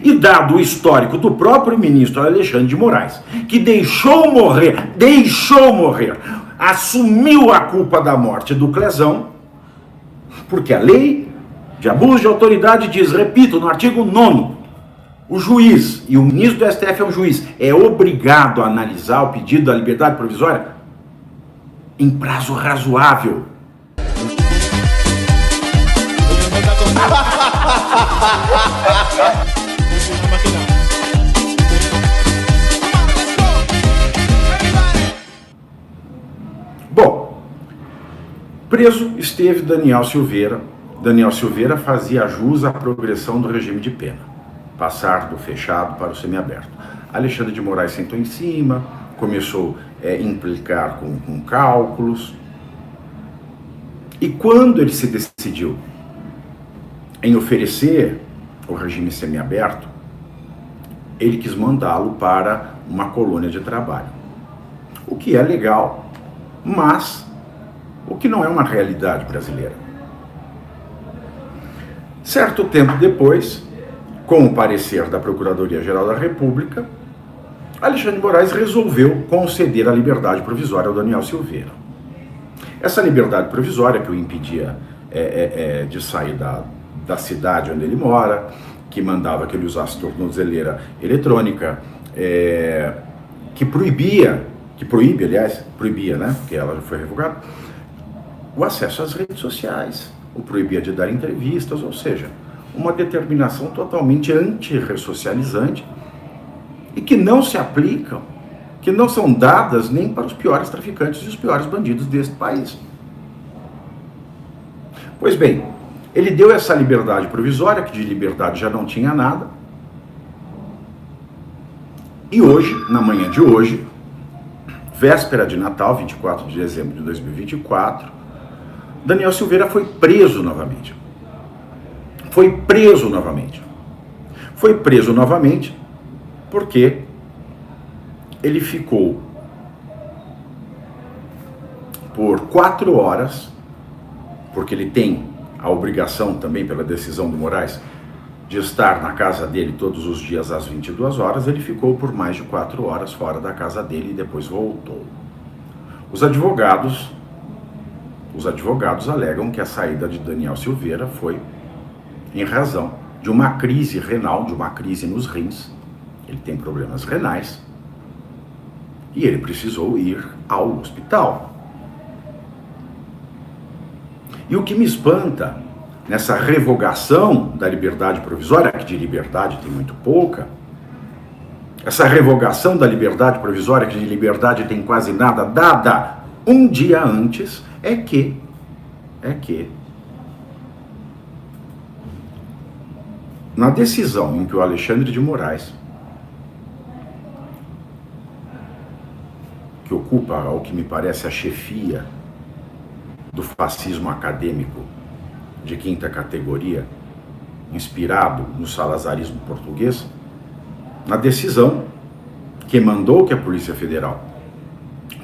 E dado o histórico do próprio ministro Alexandre de Moraes, que deixou morrer, assumiu a culpa da morte do Clezão, porque a lei de abuso de autoridade diz, repito, no artigo 9º, o juiz, e o ministro do STF é um juiz, é obrigado a analisar o pedido da liberdade provisória em prazo razoável. Bom, preso esteve Daniel Silveira. Daniel Silveira fazia jus à progressão do regime de pena, passar do fechado para o semiaberto. Alexandre de Moraes sentou em cima, começou a implicar com cálculos. E quando ele se decidiu em oferecer o regime semiaberto, ele quis mandá-lo para uma colônia de trabalho. O que é legal, mas o que não é uma realidade brasileira. Certo tempo depois, com o parecer da Procuradoria-Geral da República, Alexandre de Moraes resolveu conceder a liberdade provisória ao Daniel Silveira. Essa liberdade provisória que o impedia de sair da cidade onde ele mora, que mandava que ele usasse tornozeleira eletrônica, que proibia, né, porque ela já foi revogada, o acesso às redes sociais, o proibia de dar entrevistas, ou seja, uma determinação totalmente antirressocializante e que não se aplicam, que não são dadas nem para os piores traficantes e os piores bandidos deste país. Pois bem, ele deu essa liberdade provisória, que de liberdade já não tinha nada, e hoje, na manhã de hoje, véspera de Natal, 24 de dezembro de 2024, Daniel Silveira foi preso novamente. Foi preso novamente porque ele ficou por 4 horas, porque ele tem a obrigação também pela decisão do Moraes de estar na casa dele todos os dias às 22 horas, ele ficou por mais de 4 horas fora da casa dele e depois voltou. Os advogados alegam que a saída de Daniel Silveira foi em razão de uma crise renal, de uma crise nos rins. Ele tem problemas renais e ele precisou ir ao hospital. E o que me espanta nessa revogação da liberdade provisória, que de liberdade tem muito pouca, essa revogação da liberdade provisória, que de liberdade tem quase nada, dada um dia antes, é que na decisão em que o Alexandre de Moraes, que ocupa, ao que me parece, a chefia do fascismo acadêmico de 5ª categoria, inspirado no salazarismo português, na decisão que mandou que a Polícia Federal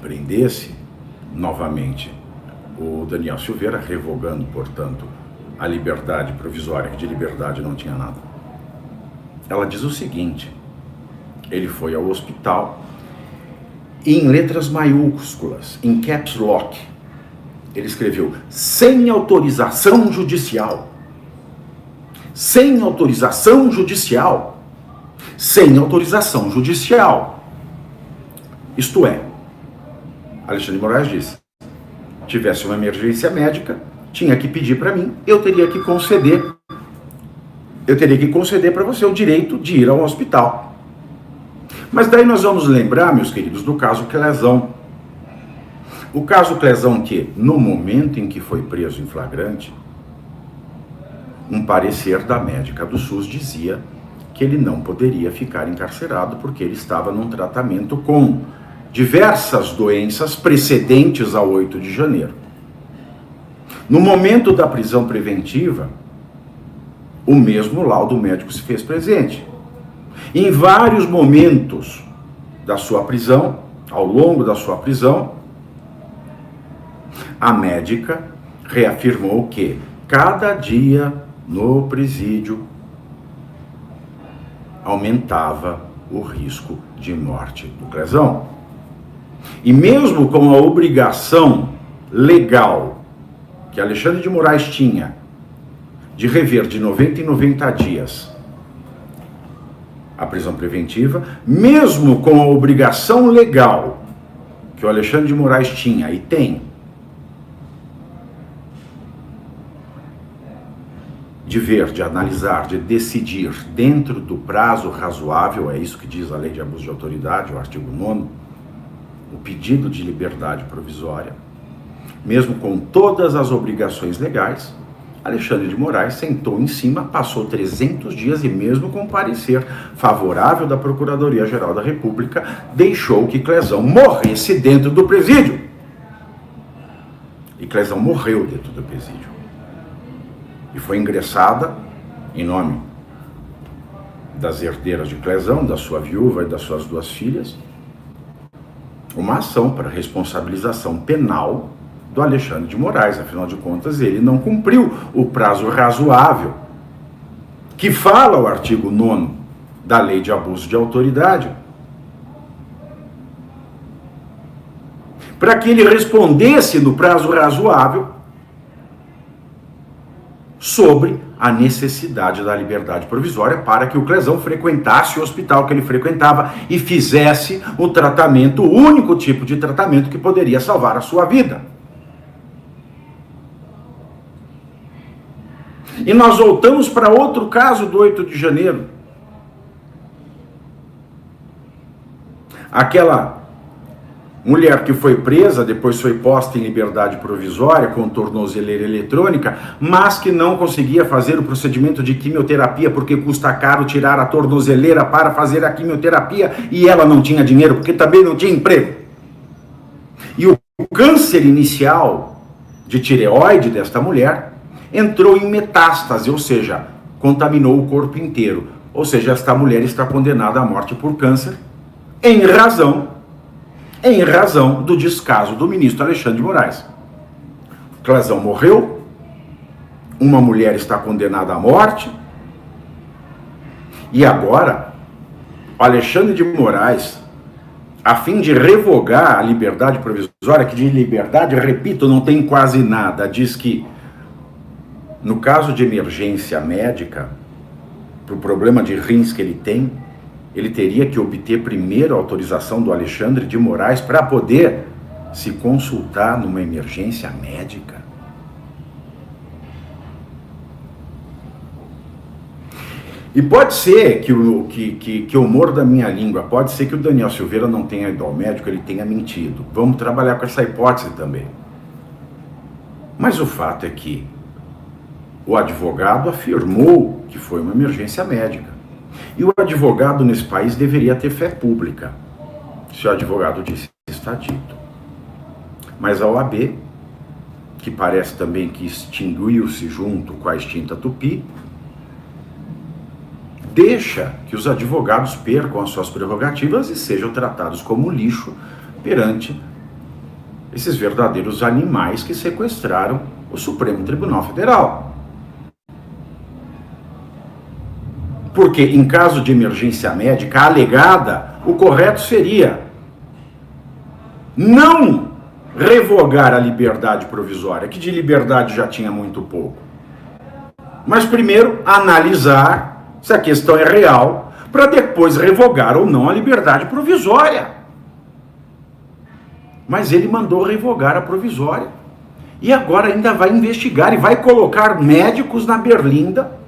prendesse novamente o Daniel Silveira, revogando, portanto, a liberdade provisória, que de liberdade não tinha nada. Ela diz o seguinte: ele foi ao hospital e, em letras maiúsculas, em caps lock, ele escreveu: sem autorização judicial. Sem autorização judicial. Sem autorização judicial. Isto é, Alexandre de Moraes disse: tivesse uma emergência médica, tinha que pedir para mim, eu teria que conceder para você o direito de ir ao hospital. Mas daí nós vamos lembrar, meus queridos, do caso Clezão. O caso Clezão que, no momento em que foi preso em flagrante, um parecer da médica do SUS dizia que ele não poderia ficar encarcerado porque ele estava num tratamento com diversas doenças precedentes ao 8 de janeiro. No momento da prisão preventiva, o mesmo laudo médico se fez presente. Em vários momentos da sua prisão, ao longo da sua prisão, a médica reafirmou que cada dia no presídio aumentava o risco de morte do Clezão. E mesmo com a obrigação legal que Alexandre de Moraes tinha de rever de 90 em 90 dias a prisão preventiva, mesmo com a obrigação legal que o Alexandre de Moraes tinha e tem de ver, de analisar, de decidir dentro do prazo razoável, é isso que diz a Lei de Abuso de Autoridade, o artigo 9º, o pedido de liberdade provisória, mesmo com todas as obrigações legais, Alexandre de Moraes sentou em cima, passou 300 dias e mesmo com parecer favorável da Procuradoria-Geral da República, deixou que Clezão morresse dentro do presídio. E Clezão morreu dentro do presídio. E foi ingressada, em nome das herdeiras de Clezão, da sua viúva e das suas 2 filhas, uma ação para responsabilização penal do Alexandre de Moraes. Afinal de contas, ele não cumpriu o prazo razoável que fala o artigo 9º da Lei de Abuso de Autoridade, para que ele respondesse no prazo razoável sobre a necessidade da liberdade provisória para que o Clezão frequentasse o hospital que ele frequentava e fizesse o tratamento, o único tipo de tratamento que poderia salvar a sua vida. E nós voltamos para outro caso do 8 de janeiro. Aquela mulher que foi presa, depois foi posta em liberdade provisória com tornozeleira eletrônica, mas que não conseguia fazer o procedimento de quimioterapia porque custa caro tirar a tornozeleira para fazer a quimioterapia e ela não tinha dinheiro porque também não tinha emprego. E o câncer inicial de tireoide desta mulher entrou em metástase, ou seja, contaminou o corpo inteiro. Ou seja, esta mulher está condenada à morte por câncer em razão do descaso do ministro Alexandre de Moraes. Clezão morreu, uma mulher está condenada à morte, e agora, o Alexandre de Moraes, a fim de revogar a liberdade provisória, que de liberdade, repito, não tem quase nada, diz que, no caso de emergência médica, para o problema de rins que ele tem, ele teria que obter primeiro a autorização do Alexandre de Moraes para poder se consultar numa emergência médica. E pode ser que o humor da minha língua, pode ser que o Daniel Silveira não tenha ido ao médico, ele tenha mentido. Vamos trabalhar com essa hipótese também. Mas o fato é que o advogado afirmou que foi uma emergência médica. E o advogado nesse país deveria ter fé pública. Se o advogado disse, está dito. Mas a OAB, que parece também que extinguiu-se junto com a extinta Tupi, deixa que os advogados percam as suas prerrogativas e sejam tratados como lixo perante esses verdadeiros animais que sequestraram o Supremo Tribunal Federal. Porque, em caso de emergência médica alegada, o correto seria não revogar a liberdade provisória, que de liberdade já tinha muito pouco. Mas primeiro analisar se a questão é real, para depois revogar ou não a liberdade provisória. Mas ele mandou revogar a provisória. E agora ainda vai investigar e vai colocar médicos na berlinda,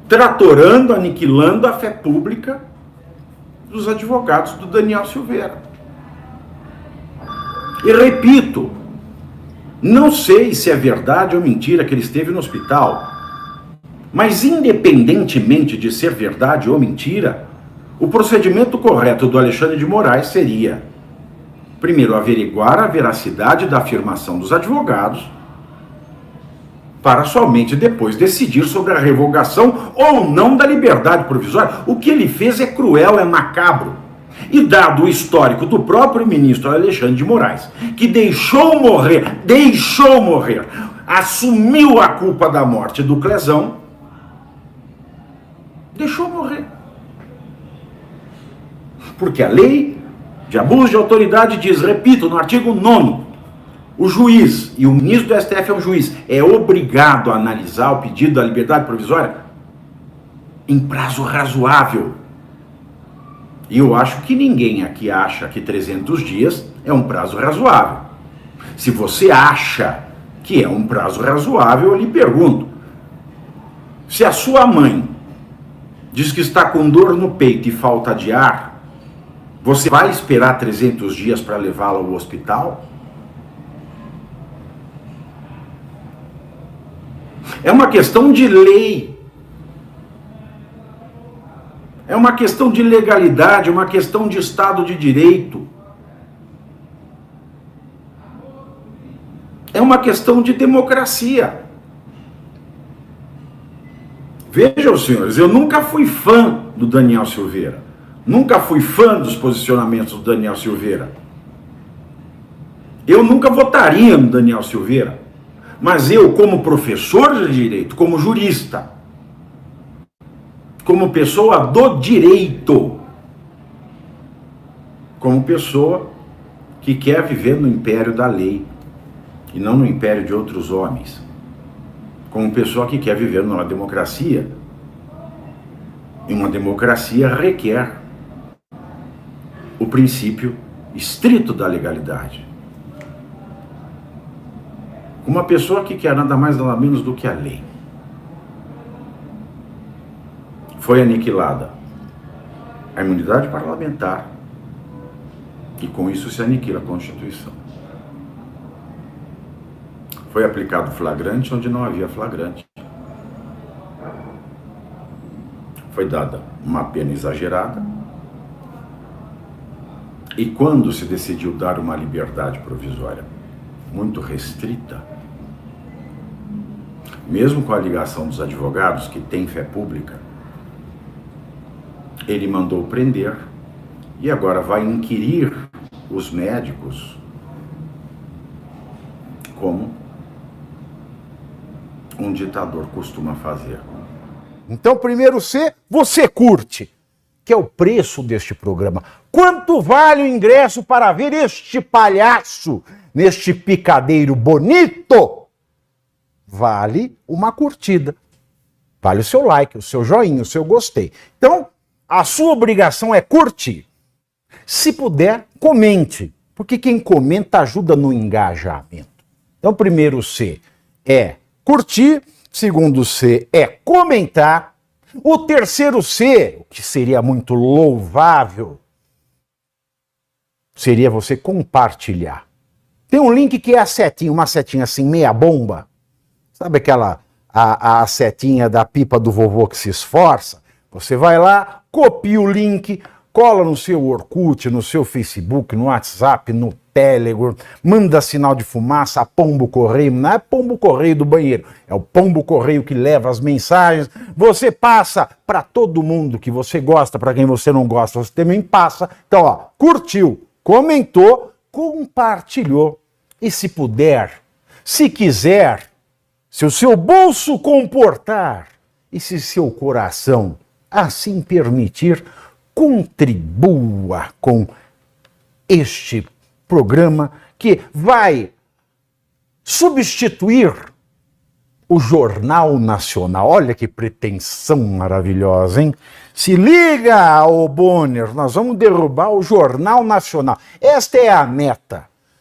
tratorando, aniquilando a fé pública dos advogados do Daniel Silveira. E repito, não sei se é verdade ou mentira que ele esteve no hospital, mas independentemente de ser verdade ou mentira, o procedimento correto do Alexandre de Moraes seria, primeiro, averiguar a veracidade da afirmação dos advogados, para somente depois decidir sobre a revogação ou não da liberdade provisória. O que ele fez é cruel, é macabro. E dado o histórico do próprio ministro Alexandre de Moraes, que deixou morrer, assumiu a culpa da morte do Clezão, Deixou morrer. Porque a lei de abuso de autoridade diz, repito, no artigo 9º, o juiz, e o ministro do STF é um juiz, é obrigado a analisar o pedido da liberdade provisória em prazo razoável. E eu acho que ninguém aqui acha que 300 dias é um prazo razoável. Se você acha que é um prazo razoável, eu lhe pergunto, se a sua mãe diz que está com dor no peito e falta de ar, você vai esperar 300 dias para levá-la ao hospital? É uma questão de lei. É uma questão de legalidade, é uma questão de Estado de Direito. É uma questão de democracia. Vejam, senhores, eu nunca fui fã do Daniel Silveira. Nunca fui fã dos posicionamentos do Daniel Silveira. Eu nunca votaria no Daniel Silveira. Mas eu, como professor de direito, como jurista, como pessoa do direito, como pessoa que quer viver no império da lei e não no império de outros homens, como pessoa que quer viver numa democracia, e uma democracia requer o princípio estrito da legalidade. Uma pessoa que quer nada mais nada menos do que a lei. Foi aniquilada a imunidade parlamentar e com isso se aniquila a Constituição. Foi aplicado flagrante onde não havia flagrante. Foi dada uma pena exagerada. E quando se decidiu dar uma liberdade provisória muito restrita, mesmo com a ligação dos advogados que têm fé pública, ele mandou prender e agora vai inquirir os médicos como um ditador costuma fazer. Então, primeiro C, você curte, que é o preço deste programa. Quanto vale o ingresso para ver este palhaço neste picadeiro bonito? Vale uma curtida. Vale o seu like, o seu joinha, o seu gostei. Então, a sua obrigação é curtir. Se puder, comente, porque quem comenta ajuda no engajamento. Então, primeiro C é curtir, segundo C é comentar, o terceiro C, o que seria muito louvável, seria você compartilhar. Tem um link que é a setinha, uma setinha assim, meia bomba. Sabe aquela, a setinha da pipa do vovô que se esforça? Você vai lá, copia o link, cola no seu Orkut, no seu Facebook, no WhatsApp, no Telegram, manda sinal de fumaça, pombo correio, não é pombo correio do banheiro, é o pombo correio que leva as mensagens, você passa para todo mundo que você gosta, para quem você não gosta, você também passa. Então, ó, curtiu, comentou, compartilhou, e se puder, se quiser, se o seu bolso comportar, e se seu coração assim permitir, contribua com este programa que vai substituir o Jornal Nacional. Olha que pretensão maravilhosa, hein? Se liga, ô Bonner, nós vamos derrubar o Jornal Nacional. Esta é a meta.